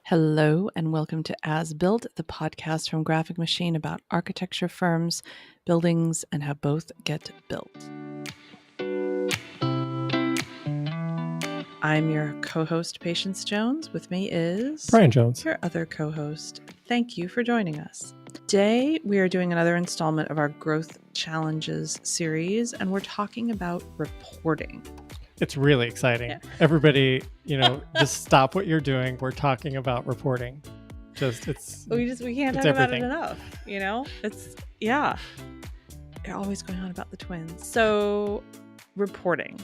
Hello and welcome to As Built, the podcast from Graphic Machine about architecture firms, buildings, and how both get built. I'm your co-host, Patience Jones. With me is Brian Jones, your other co-host. Thank you for joining us. Today, we are doing another installment of our Growth Challenges series, and we're talking about reporting. It's really exciting. Yeah. Everybody, just stop what you're doing. We're talking about reporting. We can't it's talk about it everything. enough. They're always going on about the twins. So, reporting.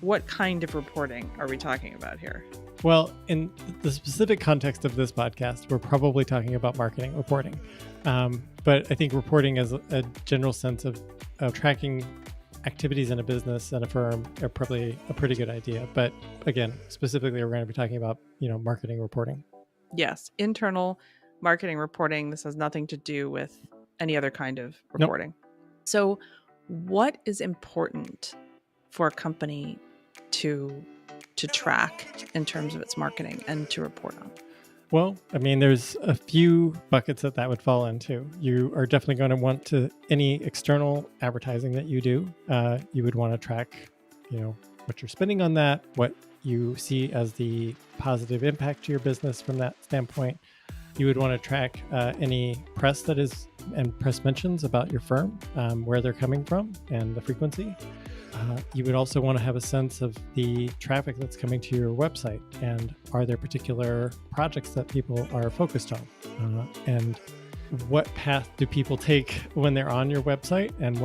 What kind of reporting are we talking about here? Well, in the specific context of this podcast, we're probably talking about marketing reporting. But I think reporting as a general sense of tracking activities in a business and a firm are probably a pretty good idea. But again, specifically, we're going to be talking about, marketing reporting. Yes, internal marketing reporting. This has nothing to do with any other kind of reporting. Nope. So what is important for a company to track in terms of its marketing and to report on? Well, there's a few buckets that would fall into. You are definitely going to want to, any external advertising that you do, you would want to track, what you're spending on that, what you see as the positive impact to your business from that standpoint. You would want to track any press that is, and press mentions about your firm, where they're coming from and the frequency. You would also want to have a sense of the traffic that's coming to your website, and are there particular projects that people are focused on, and what path do people take when they're on your website, and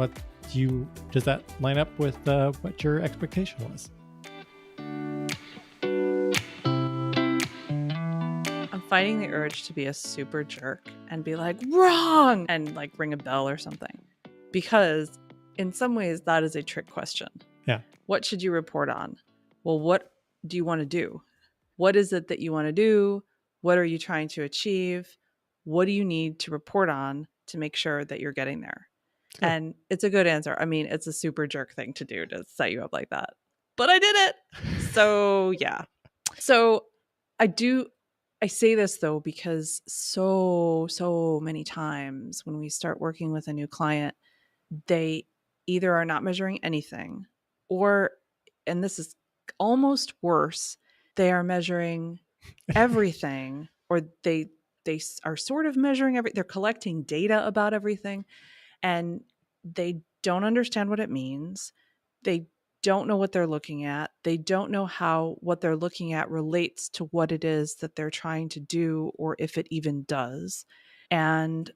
does that line up with what your expectation was? I'm fighting the urge to be a super jerk and be like, wrong, and like ring a bell or something, because in some ways, that is a trick question. Yeah. What should you report on? Well, what do you want to do? What is it that you want to do? What are you trying to achieve? What do you need to report on to make sure that you're getting there? Sure. And it's a good answer. It's a super jerk thing to do to set you up like that. But I did it. So, yeah. So I say this though, because so many times when we start working with a new client, they either are not measuring anything, or, and this is almost worse, they are measuring everything, or they are sort of measuring everything. They're collecting data about everything, and they don't understand what it means. They don't know what they're looking at. They don't know how what they're looking at relates to what it is that they're trying to do, or if it even does. And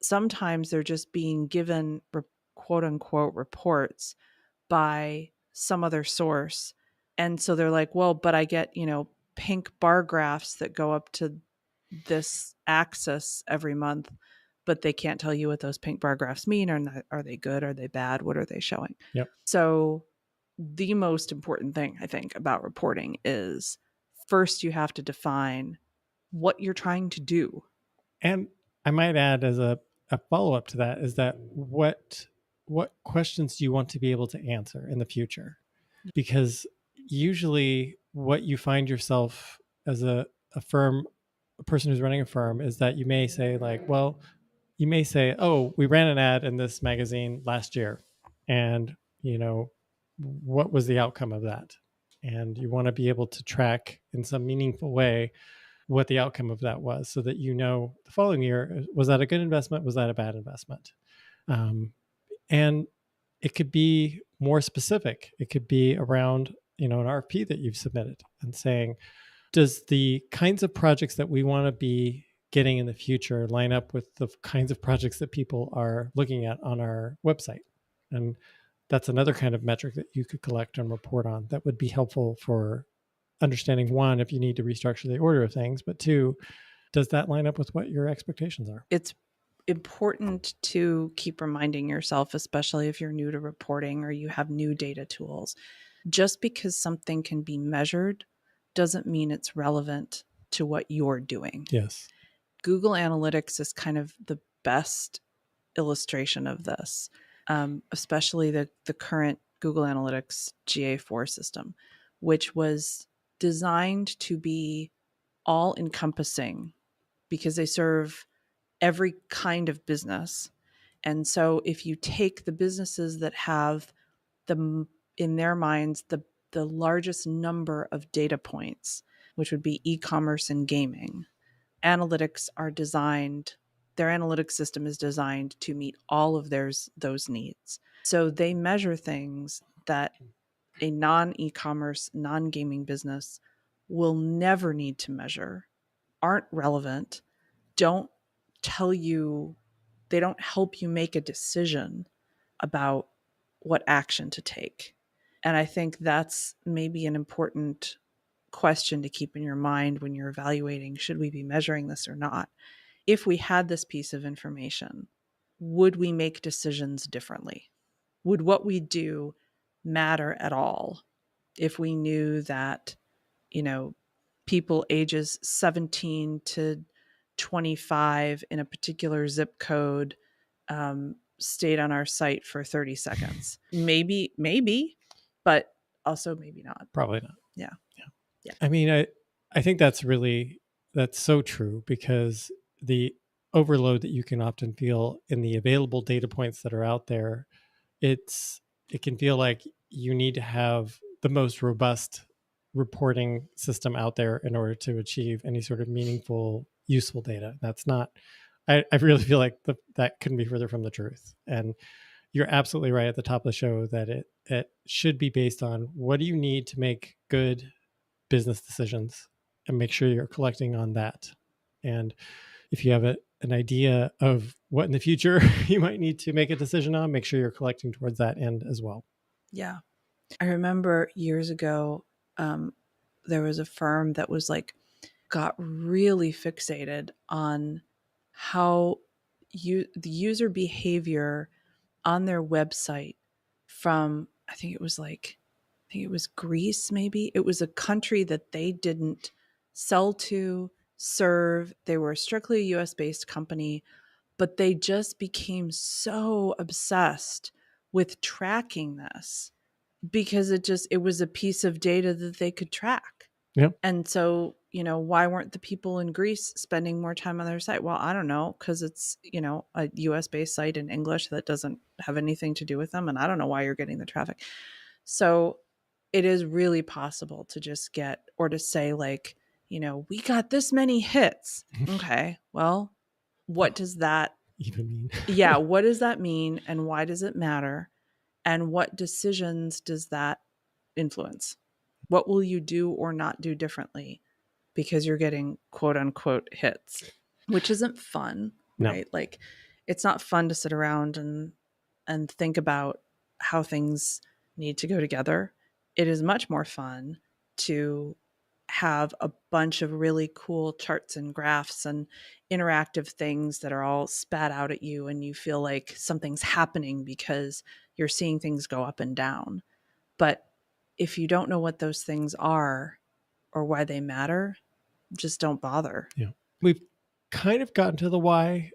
sometimes they're just being given quote unquote reports by some other source. And so they're like, well, but I get, pink bar graphs that go up to this axis every month, but they can't tell you what those pink bar graphs mean. Are they good? Are they bad? What are they showing? Yep. So the most important thing I think about reporting is first you have to define what you're trying to do. And I might add as a follow-up to that is that what questions do you want to be able to answer in the future? Because usually what you find yourself as a firm, a person who's running a firm, is that you may say oh, we ran an ad in this magazine last year, and what was the outcome of that? And you want to be able to track in some meaningful way what the outcome of that was, so that the following year, was that a good investment? Was that a bad investment? And it could be more specific. It could be around, an RFP that you've submitted and saying, does the kinds of projects that we want to be getting in the future line up with the kinds of projects that people are looking at on our website? And that's another kind of metric that you could collect and report on that would be helpful for understanding, one, if you need to restructure the order of things, but two, does that line up with what your expectations are? It's important to keep reminding yourself, especially if you're new to reporting or you have new data tools. Just because something can be measured doesn't mean it's relevant to what you're doing. Yes. Google Analytics is kind of the best illustration of this, especially the current Google Analytics GA4 system, which was designed to be all encompassing because they serve every kind of business. And so if you take the businesses that have the, in their minds, the largest number of data points, which would be e-commerce and gaming, analytics are designed, their analytics system is designed to meet all of those needs. So they measure things that a non-e-commerce, non-gaming business will never need to measure, aren't relevant, don't tell you, they don't help you make a decision about what action to take. And I think that's maybe an important question to keep in your mind when you're evaluating, should we be measuring this or not? If we had this piece of information, would we make decisions differently? Would what we do matter at all if we knew that, you know, people ages 17 to 25 in a particular zip code stayed on our site for 30 seconds? Maybe, but also maybe not. Probably not. Yeah. I mean, I think that's so true, because the overload that you can often feel in the available data points that are out there, it can feel like you need to have the most robust reporting system out there in order to achieve any sort of meaningful, useful data. That's not. I really feel like that couldn't be further from the truth. And you're absolutely right at the top of the show that it should be based on, what do you need to make good business decisions, and make sure you're collecting on that. And if you have an idea of what in the future you might need to make a decision on, make sure you're collecting towards that end as well. Yeah. I remember years ago, there was a firm that was like, got really fixated on how the user behavior on their website from, I think it was Greece, maybe. It was a country that they didn't sell to, serve. They were strictly a US based company, but they just became so obsessed with tracking this because it was a piece of data that they could track. Yep. And so, why weren't the people in Greece spending more time on their site? Well, I don't know, because it's, a US based site in English that doesn't have anything to do with them. And I don't know why you're getting the traffic. So it is really possible to just get, or to say, like, we got this many hits. Okay. Well, what does that even mean? Yeah. What does that mean? And why does it matter? And what decisions does that influence? What will you do or not do differently because you're getting quote unquote hits, which isn't fun, No. right? Like, it's not fun to sit around and think about how things need to go together. It is much more fun to have a bunch of really cool charts and graphs and interactive things that are all spat out at you, and you feel like something's happening because you're seeing things go up and down. But if you don't know what those things are or why they matter, just don't bother. Yeah. We've kind of gotten to the why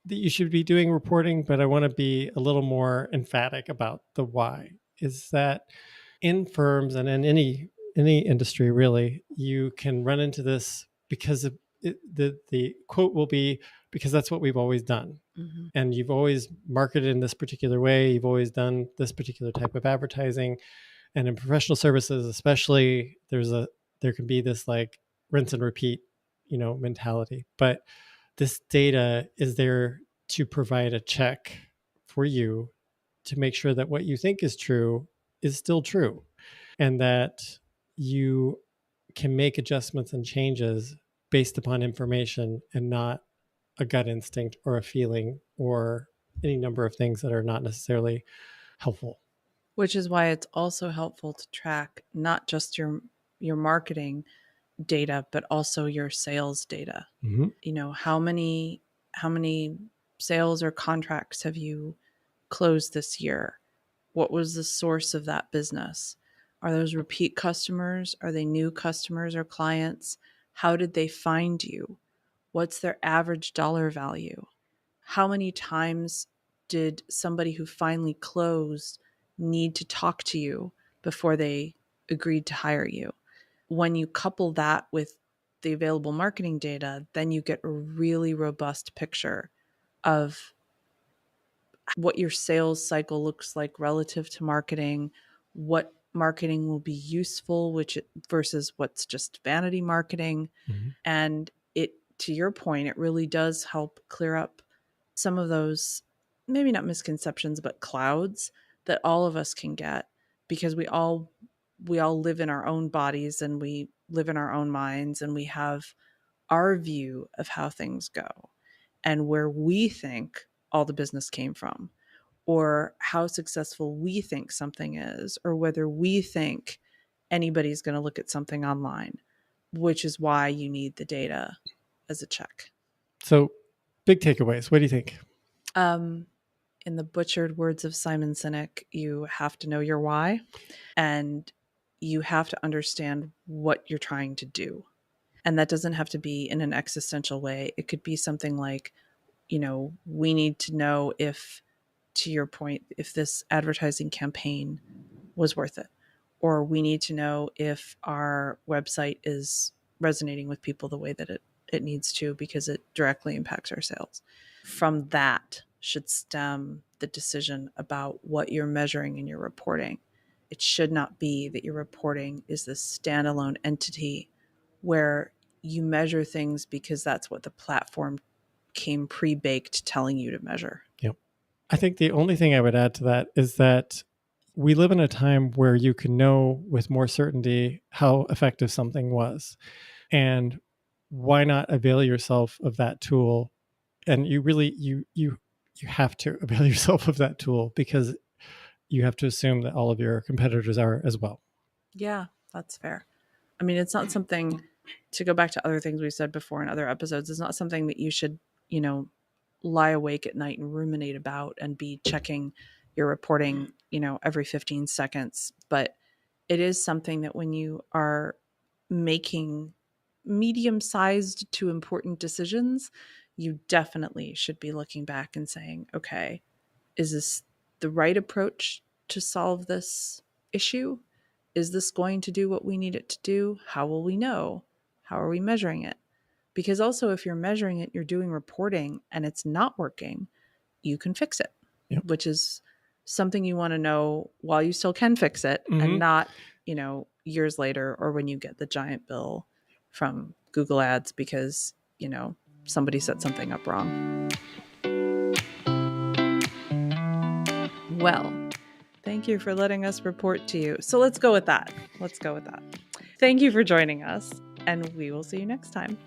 that you should be doing reporting, but I want to be a little more emphatic about the why. Is that in firms and in any industry, really, you can run into this because the quote will be, because that's what we've always done. Mm-hmm. And you've always marketed in this particular way. You've always done this particular type of advertising. And in professional services, especially, there can be this like rinse and repeat, mentality. But this data is there to provide a check for you to make sure that what you think is true is still true, and that you can make adjustments and changes based upon information and not a gut instinct or a feeling or any number of things that are not necessarily helpful. Which is why it's also helpful to track not just your marketing data, but also your sales data. Mm-hmm. How many sales or contracts have you closed this year? What was the source of that business? Are those repeat customers? Are they new customers or clients? How did they find you? What's their average dollar value? How many times did somebody who finally closed need to talk to you before they agreed to hire you? When you couple that with the available marketing data, then you get a really robust picture of what your sales cycle looks like relative to marketing, what marketing will be useful, which versus what's just vanity marketing. Mm-hmm. And it, to your point, it really does help clear up some of those, maybe not misconceptions, but clouds that all of us can get, because we all live in our own bodies and we live in our own minds, and we have our view of how things go and where we think all the business came from, or how successful we think something is, or whether we think anybody's going to look at something online, which is why you need the data as a check. So, big takeaways. What do you think? In the butchered words of Simon Sinek, you have to know your why, and you have to understand what you're trying to do. And that doesn't have to be in an existential way. It could be something like, we need to know if, to your point, if this advertising campaign was worth it, or we need to know if our website is resonating with people the way that it needs to, because it directly impacts our sales. From that should stem the decision about what you're measuring in your reporting. It should not be that your reporting is this standalone entity where you measure things because that's what the platform came pre-baked telling you to measure. Yep. I think the only thing I would add to that is that we live in a time where you can know with more certainty how effective something was. And why not avail yourself of that tool? And you really, you have to avail yourself of that tool, because you have to assume that all of your competitors are as well. Yeah, that's fair. I mean, it's not something, to go back to other things we've said before in other episodes, it's not something that you should, lie awake at night and ruminate about and be checking your reporting, every 15 seconds. But it is something that when you are making medium-sized to important decisions, you definitely should be looking back and saying, okay, is this the right approach to solve this issue? Is this going to do what we need it to do? How will we know? How are we measuring it? Because also, if you're measuring it, you're doing reporting and it's not working, you can fix it, Yep. which is something you want to know while you still can fix it, and not, years later, or when you get the giant bill from Google Ads because, somebody set something up wrong. Well, thank you for letting us report to you. So let's go with that. Thank you for joining us, and we will see you next time.